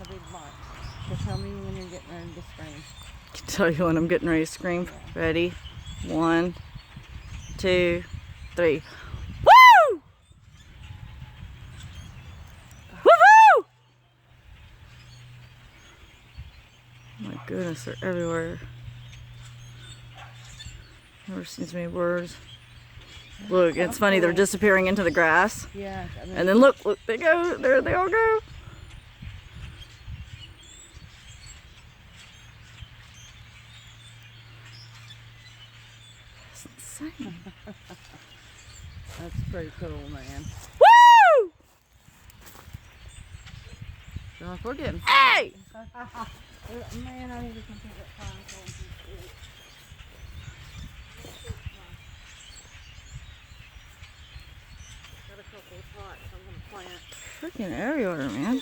a big mark. So tell me when you're getting ready to scream. I can tell you when I'm getting ready to scream. Yeah. Ready? 1, 2, 3. Woo! Woohoo! Oh my goodness, they're everywhere. Never seen so many birds. Look, it's funny, they're disappearing into the grass. Yeah. I mean, And then look, they go, there they all go. That's insane. that's pretty cool, man. Woo! So if we're getting Hey! man, I need to come pick up pine cones and shit. Got a couple of pots I'm gonna plant. Freaking aeriator, man.